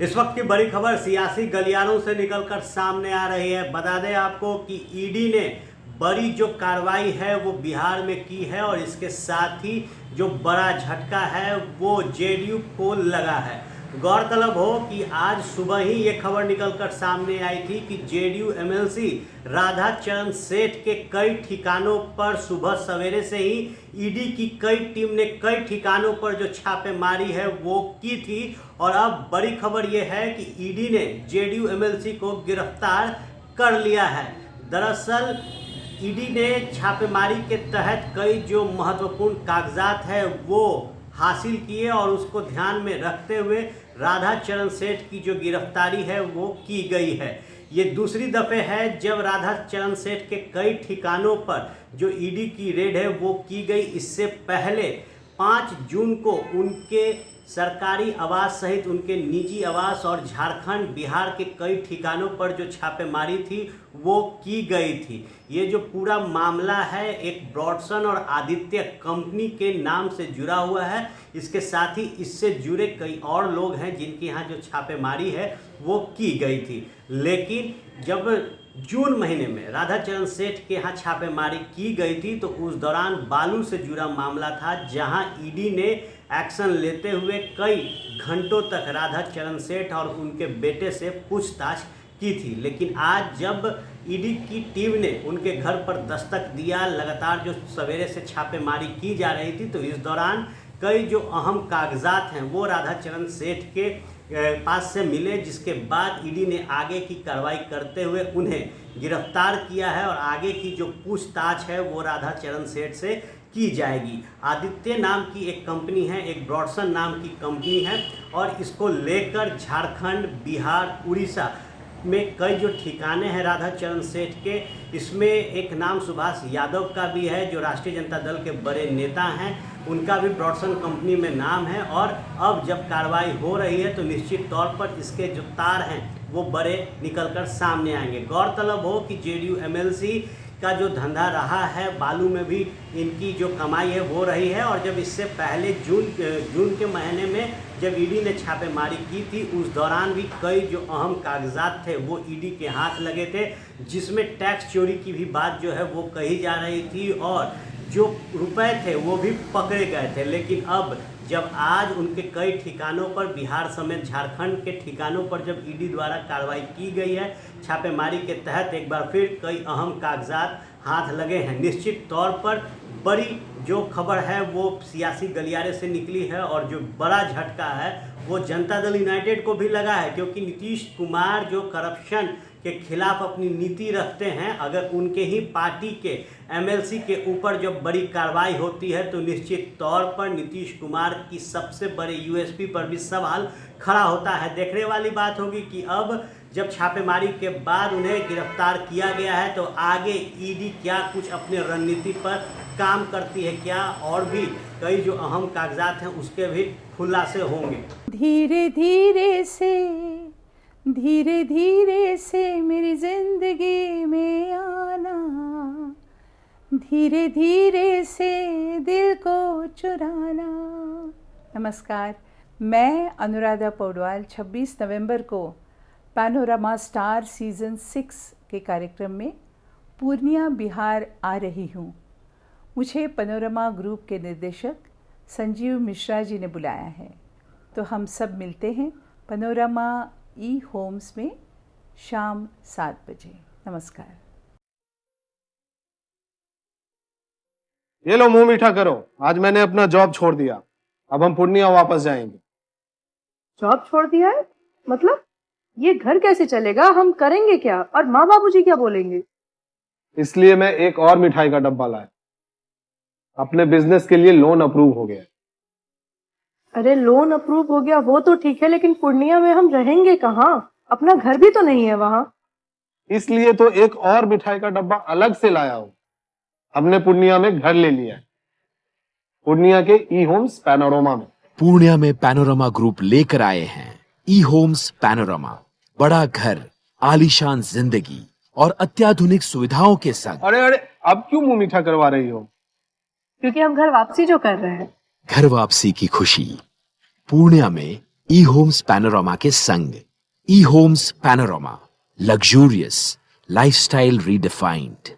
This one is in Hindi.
इस वक्त की बड़ी खबर सियासी गलियारों से निकलकर सामने आ रही है। बता दें आपको कि ईडी ने बड़ी जो कार्रवाई है वो बिहार में की है और इसके साथ ही जो बड़ा झटका है वो जेडीयू को लगा है। गौरतलब हो कि आज सुबह ही ये खबर निकलकर सामने आई थी कि जेडीयू एमएलसी राधा चरण सेठ के कई ठिकानों पर सुबह सवेरे से ही ईडी की कई टीम ने कई ठिकानों पर जो छापेमारी है वो की थी। और अब बड़ी खबर ये है कि ईडी ने जेडीयू एमएलसी को गिरफ्तार कर लिया है। दरअसल ईडी ने छापेमारी के तहत कई जो महत्वपूर्ण कागजात है वो हासिल किए और उसको ध्यान में रखते हुए राधा चरण सेठ की जो गिरफ्तारी है वो की गई है। ये दूसरी दफ़े है जब राधा चरण सेठ के कई ठिकानों पर जो ईडी की रेड है वो की गई। इससे पहले 5 जून को उनके सरकारी आवास सहित उनके निजी आवास और झारखंड बिहार के कई ठिकानों पर जो छापेमारी थी वो की गई थी। ये जो पूरा मामला है एक ब्रॉडसन और आदित्य कंपनी के नाम से जुड़ा हुआ है। इसके साथ ही इससे जुड़े कई और लोग हैं जिनके यहाँ जो छापेमारी है वो की गई थी। लेकिन जब जून महीने में राधा चरण सेठ के यहाँ छापेमारी की गई थी तो उस दौरान बालू से जुड़ा मामला था, जहां ईडी ने एक्शन लेते हुए कई घंटों तक राधा चरण सेठ और उनके बेटे से पूछताछ की थी। लेकिन आज जब ईडी की टीम ने उनके घर पर दस्तक दिया, लगातार जो सवेरे से छापेमारी की जा रही थी, तो इस दौरान कई जो अहम कागजात हैं वो राधा चरण सेठ के पास से मिले, जिसके बाद ईडी ने आगे की कार्रवाई करते हुए उन्हें गिरफ्तार किया है और आगे की जो पूछताछ है वो राधा चरण सेठ से की जाएगी। आदित्य नाम की एक कंपनी है, एक ब्रॉडसन नाम की कंपनी है और इसको लेकर झारखंड, बिहार, उड़ीसा में कई जो ठिकाने हैं राधा चरण सेठ के, इसमें एक नाम सुभाष यादव का भी है जो राष्ट्रीय जनता दल के बड़े नेता हैं, उनका भी ब्रॉडसन कंपनी में नाम है। और अब जब कार्रवाई हो रही है तो निश्चित तौर पर इसके जो तार हैं वो बड़े निकलकर सामने आएंगे। गौरतलब हो कि जेडीयू एमएलसी का जो धंधा रहा है, बालू में भी इनकी जो कमाई है वो रही है। और जब इससे पहले जून के महीने में जब ईडी ने छापेमारी की थी उस दौरान भी कई जो अहम कागजात थे वो ईडी के हाथ लगे थे, जिसमें टैक्स चोरी की भी बात जो है वो कही जा रही थी और जो रुपए थे वो भी पकड़े गए थे। लेकिन अब जब आज उनके कई ठिकानों पर बिहार समेत झारखंड के ठिकानों पर जब ईडी द्वारा कार्रवाई की गई है छापेमारी के तहत, एक बार फिर कई अहम कागजात हाथ लगे हैं। निश्चित तौर पर बड़ी जो खबर है वो सियासी गलियारे से निकली है और जो बड़ा झटका है वो जनता दल यूनाइटेड को भी लगा है, क्योंकि नीतीश कुमार जो करप्शन के खिलाफ अपनी नीति रखते हैं, अगर उनके ही पार्टी के एमएलसी के ऊपर जब बड़ी कार्रवाई होती है तो निश्चित तौर पर नीतीश कुमार की सबसे बड़े यूएसपी पर भी सवाल खड़ा होता है। देखने वाली बात होगी कि अब जब छापेमारी के बाद उन्हें गिरफ्तार किया गया है तो आगे ईडी क्या कुछ अपने रणनीति पर काम करती है, क्या और भी कई जो अहम कागजात हैं उसके भी खुलासे होंगे। धीरे धीरे से मेरी जिंदगी में आना, धीरे धीरे से दिल को चुराना। नमस्कार, मैं अनुराधा पौडवाल 26 नवंबर को पैनोरमा स्टार सीज़न 6 के कार्यक्रम में पूर्णिया बिहार आ रही हूँ। मुझे पैनोरमा ग्रुप के निर्देशक संजीव मिश्रा जी ने बुलाया है, तो हम सब मिलते हैं पैनोरमा ई होम्स में शाम 7 बजे। नमस्कार। ये लो मुंह मीठा करो, आज मैंने अपना जॉब छोड़ दिया, अब हम पूर्णिया वापस जाएंगे। जॉब छोड़ दिया है? मतलब ये घर कैसे चलेगा? हम करेंगे क्या? और माँ बाबूजी क्या बोलेंगे? इसलिए मैं एक और मिठाई का डब्बा लाया, अपने बिजनेस के लिए लोन अप्रूव हो गया। अरे लोन अप्रूव हो गया वो तो ठीक है, लेकिन पूर्णिया में हम रहेंगे कहाँ? अपना घर भी तो नहीं है वहाँ। इसलिए तो एक और मिठाई का डब्बा अलग से लाया हूँ। हमने पूर्णिया में घर ले लिया है, पूर्णिया के ई होम्स पैनोरमा में। पूर्णिया में पैनोरमा ग्रुप लेकर आए हैं ई होम्स पैनोरमा, बड़ा घर, आलीशान जिंदगी और अत्याधुनिक सुविधाओं के संग। अरे अरे, अब क्यों मुंह मीठा करवा रही हो? क्योंकि हम घर वापसी जो कर रहे हैं। घर वापसी की खुशी पूर्णिया में ई होम्स पैनोरामा के संग। ई homes panorama, luxurious lifestyle redefined.